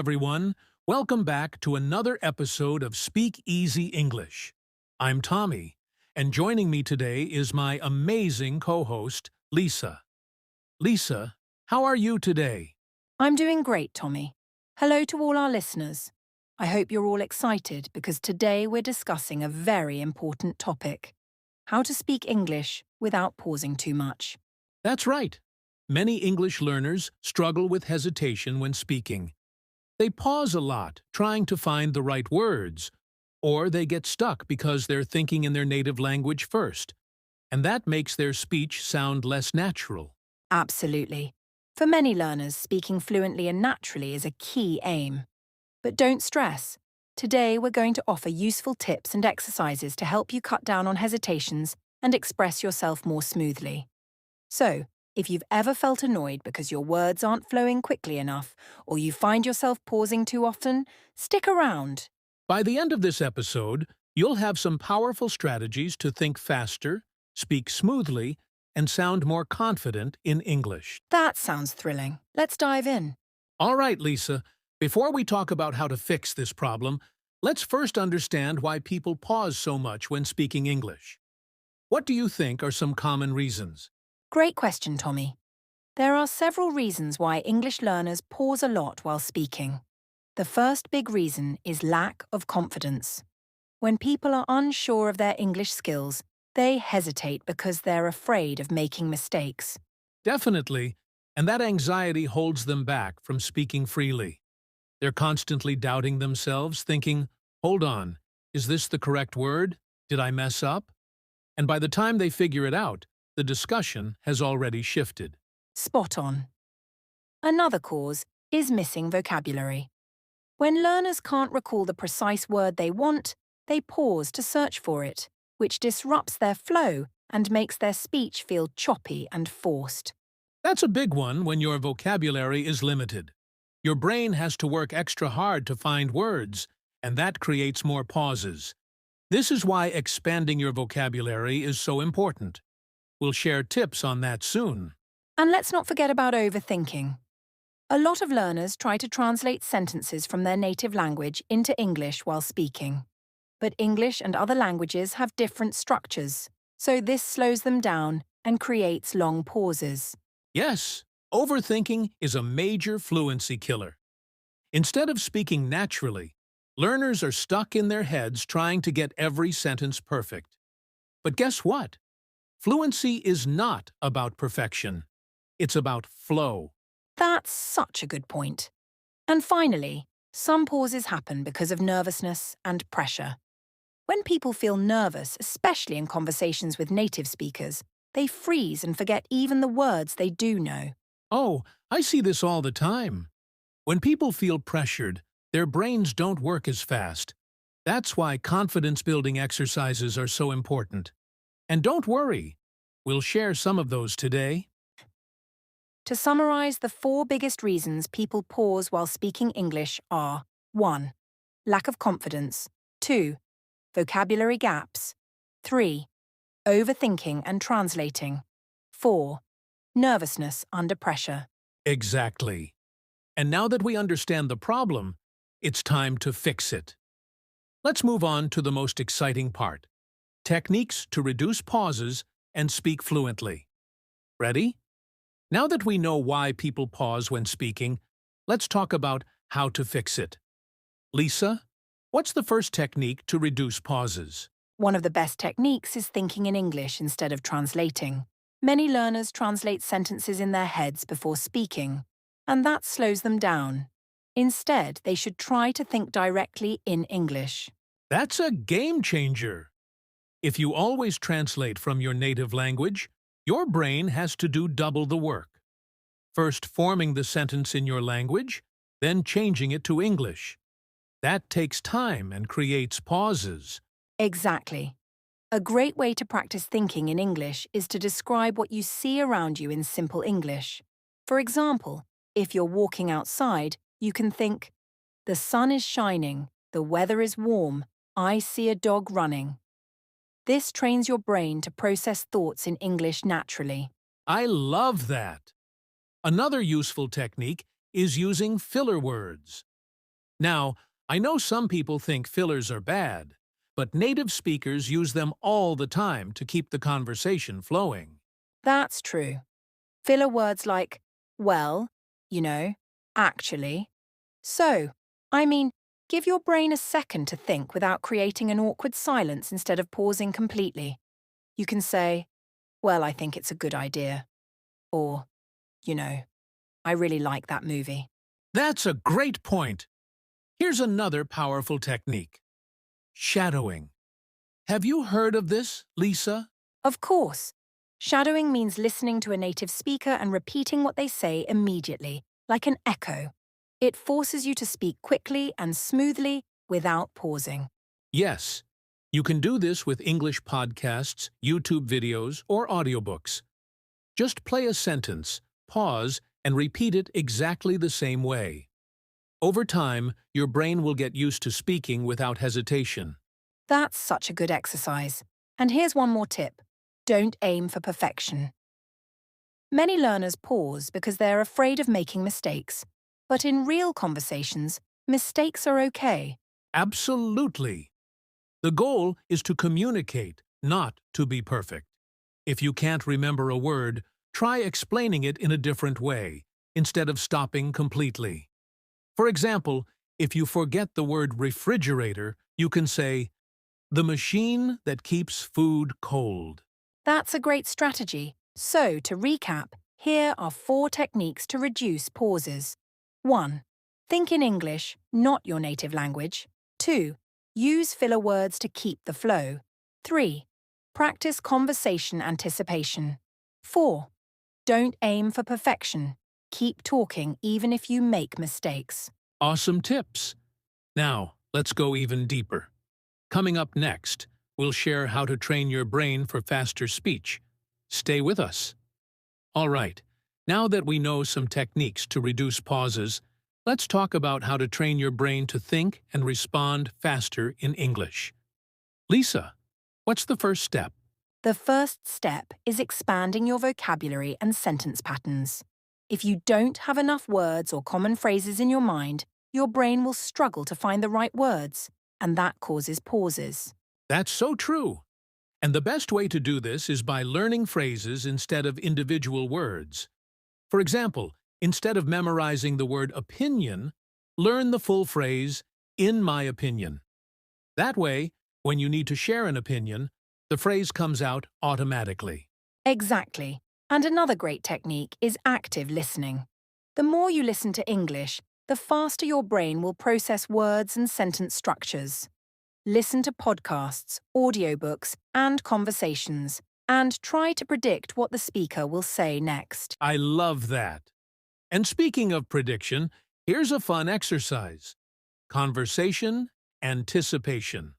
everyone. Welcome back to another episode of Speak Easy English. I'm Tommy, and joining me today is my amazing co-host, Lisa. Lisa, how are you today? I'm doing great, Tommy. Hello to all our listeners. I hope you're all excited because today we're discussing a very important topic: how to speak English without pausing too much. That's right. Many English learners struggle with hesitation when speaking. They pause a lot, trying to find the right words, or they get stuck because they're thinking in their native language first, and that makes their speech sound less natural. Absolutely. For many learners, speaking fluently and naturally is a key aim. But don't stress. Today we're going to offer useful tips and exercises to help you cut down on hesitations and express yourself more smoothly. So, if you've ever felt annoyed because your words aren't flowing quickly enough, or you find yourself pausing too often, stick around. By the end of this episode, you'll have some powerful strategies to think faster, speak smoothly, and sound more confident in English. That sounds thrilling. Let's dive in. All right, Lisa, before we talk about how to fix this problem, let's first understand why people pause so much when speaking English. What do you think are some common reasons? Great question, Tommy. There are several reasons why English learners pause a lot while speaking. The first big reason is lack of confidence. When people are unsure of their English skills, they hesitate because they're afraid of making mistakes. Definitely, and that anxiety holds them back from speaking freely. They're constantly doubting themselves, thinking, hold on, is this the correct word? Did I mess up? And by the time they figure it out, the discussion has already shifted. Spot on. Another cause is missing vocabulary. When learners can't recall the precise word they want, they pause to search for it, which disrupts their flow and makes their speech feel choppy and forced. That's a big one when your vocabulary is limited. Your brain has to work extra hard to find words, and that creates more pauses. This is why expanding your vocabulary is so important. We'll share tips on that soon. And let's not forget about overthinking. A lot of learners try to translate sentences from their native language into English while speaking. But English and other languages have different structures, so this slows them down and creates long pauses. Yes, overthinking is a major fluency killer. Instead of speaking naturally, learners are stuck in their heads trying to get every sentence perfect. But guess what? Fluency is not about perfection. It's about flow. That's such a good point. And finally, some pauses happen because of nervousness and pressure. When people feel nervous, especially in conversations with native speakers, they freeze and forget even the words they do know. Oh, I see this all the time. When people feel pressured, their brains don't work as fast. That's why confidence-building exercises are so important. And don't worry, we'll share some of those today. To summarize, the 4 biggest reasons people pause while speaking English are: 1. Lack of confidence. 2. Vocabulary gaps. 3. Overthinking and translating. 4. Nervousness under pressure. Exactly. And now that we understand the problem, it's time to fix it. Let's move on to the most exciting part: techniques to reduce pauses and speak fluently. Ready? Now that we know why people pause when speaking, let's talk about how to fix it. Lisa, what's the first technique to reduce pauses? One of the best techniques is thinking in English instead of translating. Many learners translate sentences in their heads before speaking, and that slows them down. Instead, they should try to think directly in English. That's a game changer. If you always translate from your native language, your brain has to do double the work. First forming the sentence in your language, then changing it to English. That takes time and creates pauses. Exactly. A great way to practice thinking in English is to describe what you see around you in simple English. For example, if you're walking outside, you can think, "The sun is shining, the weather is warm, I see a dog running." This trains your brain to process thoughts in English naturally. I love that. Another useful technique is using filler words. Now, I know some people think fillers are bad, but native speakers use them all the time to keep the conversation flowing. That's true. Filler words like, well, you know, actually. So, I mean, give your brain a second to think without creating an awkward silence instead of pausing completely. You can say, well, I think it's a good idea. Or, you know, I really like that movie. That's a great point. Here's another powerful technique. Shadowing. Have you heard of this, Lisa? Of course. Shadowing means listening to a native speaker and repeating what they say immediately, like an echo. It forces you to speak quickly and smoothly without pausing. Yes. You can do this with English podcasts, YouTube videos, or audiobooks. Just play a sentence, pause, and repeat it exactly the same way. Over time, your brain will get used to speaking without hesitation. That's such a good exercise. And here's one more tip. Don't aim for perfection. Many learners pause because they're afraid of making mistakes. But in real conversations, mistakes are okay. Absolutely. The goal is to communicate, not to be perfect. If you can't remember a word, try explaining it in a different way, instead of stopping completely. For example, if you forget the word refrigerator, you can say, the machine that keeps food cold. That's a great strategy. So, to recap, here are 4 techniques to reduce pauses. 1. Think in English, not your native language. 2. Use filler words to keep the flow. 3. Practice conversation anticipation. 4. Don't aim for perfection. Keep talking even if you make mistakes. Awesome tips. Now, let's go even deeper. Coming up next, we'll share how to train your brain for faster speech. Stay with us. All right, now that we know some techniques to reduce pauses, let's talk about how to train your brain to think and respond faster in English. Lisa, what's the first step? The first step is expanding your vocabulary and sentence patterns. If you don't have enough words or common phrases in your mind, your brain will struggle to find the right words, and that causes pauses. That's so true. And the best way to do this is by learning phrases instead of individual words. For example, instead of memorizing the word opinion, learn the full phrase, in my opinion. That way, when you need to share an opinion, the phrase comes out automatically. Exactly. And another great technique is active listening. The more you listen to English, the faster your brain will process words and sentence structures. Listen to podcasts, audiobooks, and conversations, and try to predict what the speaker will say next. I love that. And speaking of prediction, here's a fun exercise. Conversation anticipation.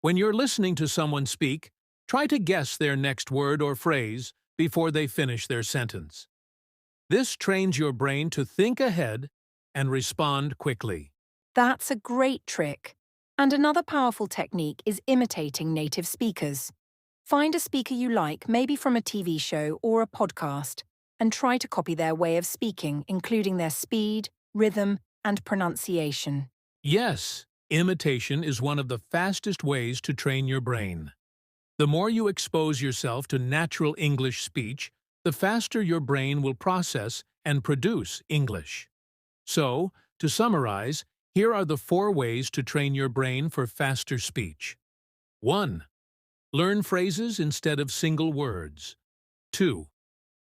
When you're listening to someone speak, try to guess their next word or phrase before they finish their sentence. This trains your brain to think ahead and respond quickly. That's a great trick. And another powerful technique is imitating native speakers. Find a speaker you like, maybe from a TV show or a podcast, and try to copy their way of speaking, including their speed, rhythm, and pronunciation. Yes, imitation is one of the fastest ways to train your brain. The more you expose yourself to natural English speech, the faster your brain will process and produce English. So, to summarize, here are the 4 ways to train your brain for faster speech. 1. Learn phrases instead of single words. 2.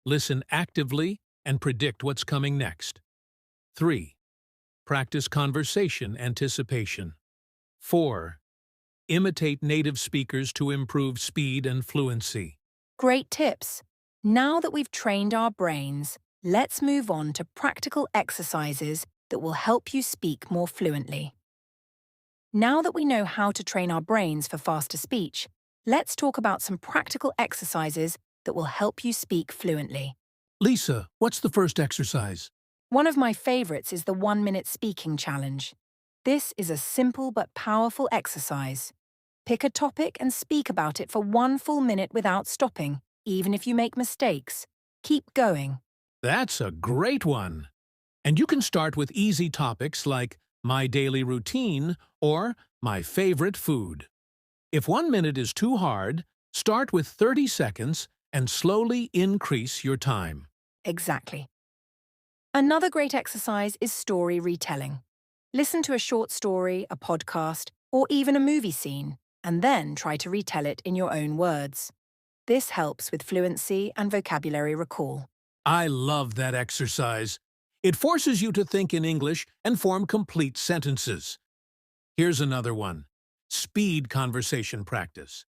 Listen actively and predict what's coming next. 3. Practice conversation anticipation. 4. Imitate native speakers to improve speed and fluency. Great tips. Now that we've trained our brains, let's move on to practical exercises that will help you speak more fluently. Now that we know how to train our brains for faster speech, let's talk about some practical exercises that will help you speak fluently. Lisa, what's the first exercise? One of my favorites is the 1-minute speaking challenge. This is a simple but powerful exercise. Pick a topic and speak about it for 1 full minute without stopping, even if you make mistakes. Keep going. That's a great one. And you can start with easy topics like my daily routine, or my favorite food. If 1 minute is too hard, start with 30 seconds and slowly increase your time. Exactly. Another great exercise is story retelling. Listen to a short story, a podcast, or even a movie scene, and then try to retell it in your own words. This helps with fluency and vocabulary recall. I love that exercise. It forces you to think in English and form complete sentences. Here's another one. Speed conversation practice.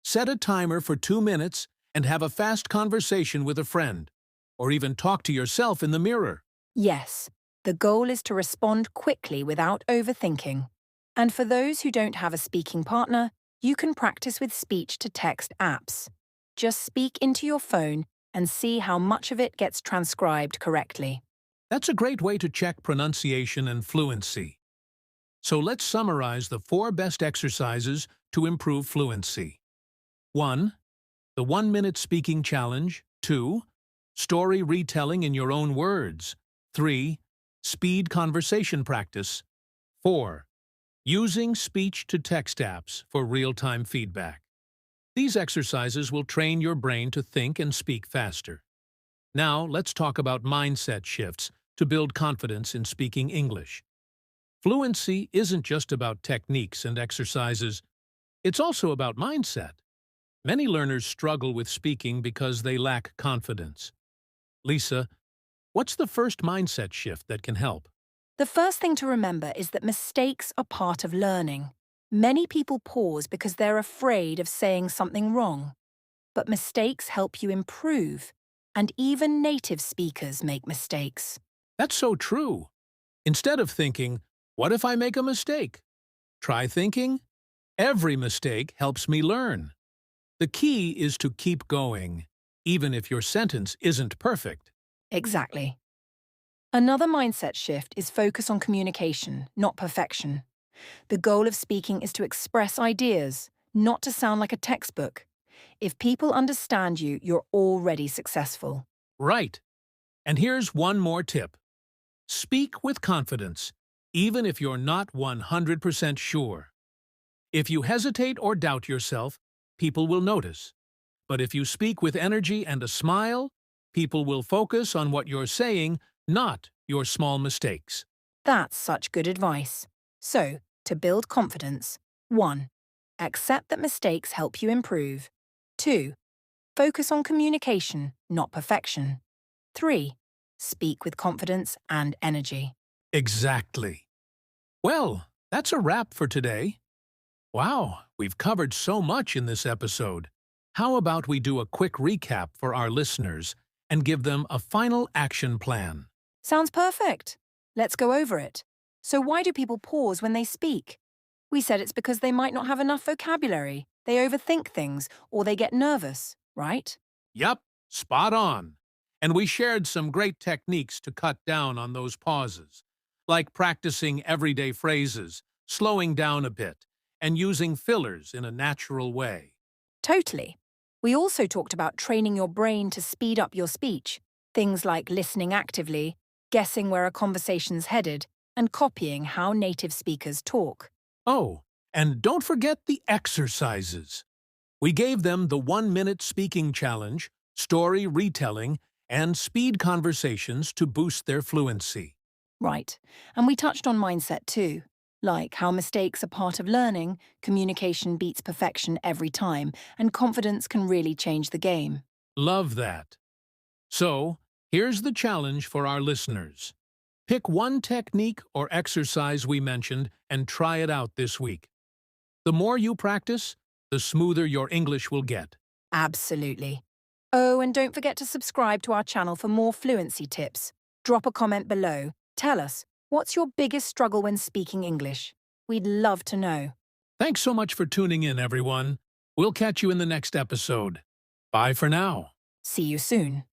Set a timer for 2 minutes and have a fast conversation with a friend, or even talk to yourself in the mirror. Yes, the goal is to respond quickly without overthinking. And for those who don't have a speaking partner, you can practice with speech-to-text apps. Just speak into your phone and see how much of it gets transcribed correctly. That's a great way to check pronunciation and fluency. So let's summarize the 4 best exercises to improve fluency. 1. The 1-minute speaking challenge. 2. Story retelling in your own words. 3. Speed conversation practice. 4. Using speech-to-text apps for real-time feedback. These exercises will train your brain to think and speak faster. Now, let's talk about mindset shifts to build confidence in speaking English. Fluency isn't just about techniques and exercises. It's also about mindset. Many learners struggle with speaking because they lack confidence. Lisa, what's the first mindset shift that can help? The first thing to remember is that mistakes are part of learning. Many people pause because they're afraid of saying something wrong. But mistakes help you improve, and even native speakers make mistakes. That's so true. Instead of thinking, what if I make a mistake? Try thinking, every mistake helps me learn. The key is to keep going, even if your sentence isn't perfect. Exactly. Another mindset shift is focus on communication, not perfection. The goal of speaking is to express ideas, not to sound like a textbook. If people understand you, you're already successful. Right. And here's one more tip. Speak with confidence, even if you're not 100% sure. If you hesitate or doubt yourself, people will notice. But if you speak with energy and a smile, people will focus on what you're saying, not your small mistakes. That's such good advice. So, to build confidence, 1. Accept that mistakes help you improve. 2. Focus on communication, not perfection. 3. Speak with confidence and energy. Exactly. Well, that's a wrap for today. Wow, we've covered so much in this episode. How about we do a quick recap for our listeners and give them a final action plan? Sounds perfect. Let's go over it. So why do people pause when they speak? We said it's because they might not have enough vocabulary, they overthink things, or they get nervous, right? Yup, spot on. And we shared some great techniques to cut down on those pauses, like practicing everyday phrases, slowing down a bit, and using fillers in a natural way. Totally. We also talked about training your brain to speed up your speech, things like listening actively, guessing where a conversation's headed, and copying how native speakers talk. Oh, and don't forget the exercises. We gave them the 1-minute speaking challenge, story retelling, and speed conversations to boost their fluency. Right. And we touched on mindset too, like how mistakes are part of learning, communication beats perfection every time, and confidence can really change the game. Love that. So, here's the challenge for our listeners. Pick one technique or exercise we mentioned and try it out this week. The more you practice, the smoother your English will get. Absolutely. Oh, and don't forget to subscribe to our channel for more fluency tips. Drop a comment below. Tell us, what's your biggest struggle when speaking English? We'd love to know. Thanks so much for tuning in, everyone. We'll catch you in the next episode. Bye for now. See you soon.